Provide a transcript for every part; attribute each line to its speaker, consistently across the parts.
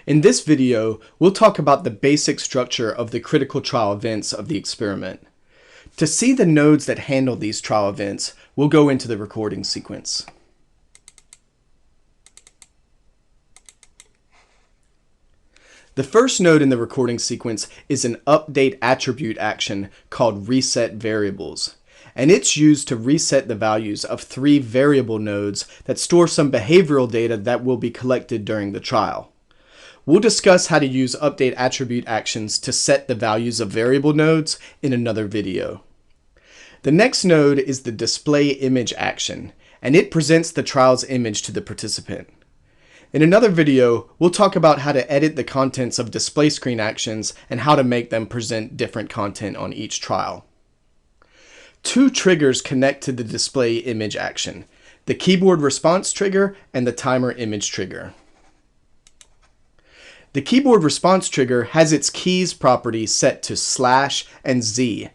Speaker 1: In this video, we'll talk about the basic structure of the critical trial events of the experiment. To see the nodes that handle these trial events, we'll go into the recording sequence. The first node in the recording sequence is an update attribute action called reset variables, and it's used to reset the values of 3 variable nodes that store some behavioral data that will be collected during the trial. We'll discuss how to use update attribute actions to set the values of variable nodes in another video. The next node is the display image action, and it presents the trial's image to the participant. In another video, we'll talk about how to edit the contents of display screen actions and how to make them present different content on each trial. 2 triggers connect to the display image action: the keyboard response trigger and the timer image trigger. The keyboard response trigger has its keys property set to / and Z,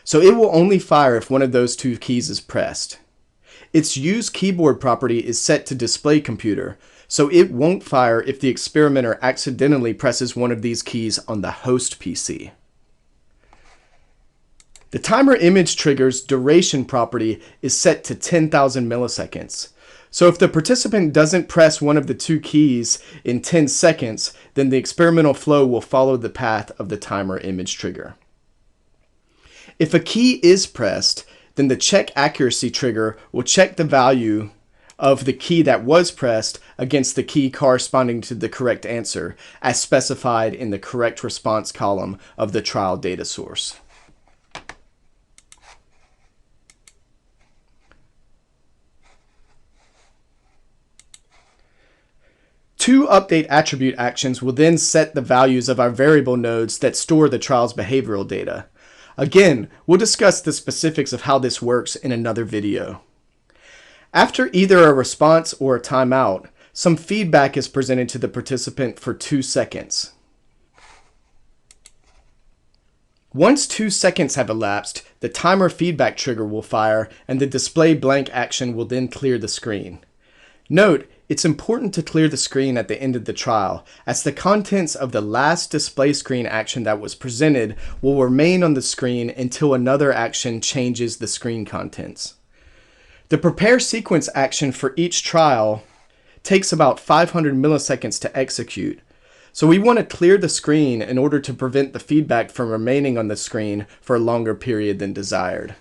Speaker 1: so it will only fire if one of those 2 keys is pressed. Its use keyboard property is set to display computer, so it won't fire if the experimenter accidentally presses one of these keys on the host PC. The timer image trigger's duration property is set to 10,000 milliseconds. So if the participant doesn't press one of the 2 keys in 10 seconds, then the experimental flow will follow the path of the timer image trigger. If a key is pressed, then the check accuracy trigger will check the value of the key that was pressed against the key corresponding to the correct answer, as specified in the correct response column of the trial data source. Two update attribute actions will then set the values of our variable nodes that store the trial's behavioral data. Again, we'll discuss the specifics of how this works in another video. After either a response or a timeout, some feedback is presented to the participant for 2 seconds. Once 2 seconds have elapsed, the timer feedback trigger will fire and the display blank action will then clear the screen. Note, it's important to clear the screen at the end of the trial, as the contents of the last display screen action that was presented will remain on the screen until another action changes the screen contents. The prepare sequence action for each trial takes about 500 milliseconds to execute, so we want to clear the screen in order to prevent the feedback from remaining on the screen for a longer period than desired.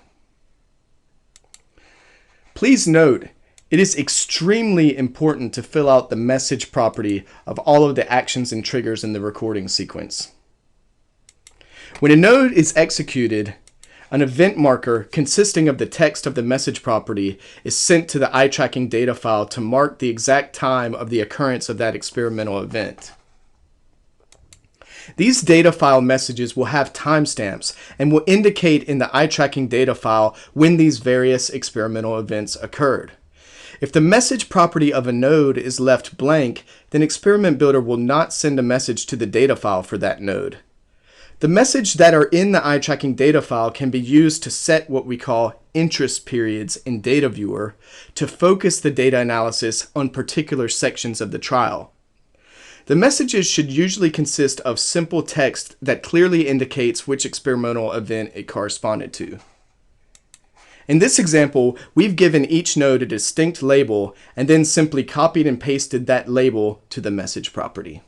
Speaker 1: Please note, it is extremely important to fill out the message property of all of the actions and triggers in the recording sequence. When a node is executed, an event marker consisting of the text of the message property is sent to the eye tracking data file to mark the exact time of the occurrence of that experimental event. These data file messages will have timestamps and will indicate in the eye tracking data file when these various experimental events occurred. If the message property of a node is left blank, then Experiment Builder will not send a message to the data file for that node. The messages that are in the eye tracking data file can be used to set what we call interest periods in Data Viewer to focus the data analysis on particular sections of the trial. The messages should usually consist of simple text that clearly indicates which experimental event it corresponded to. In this example, we've given each node a distinct label and then simply copied and pasted that label to the message property.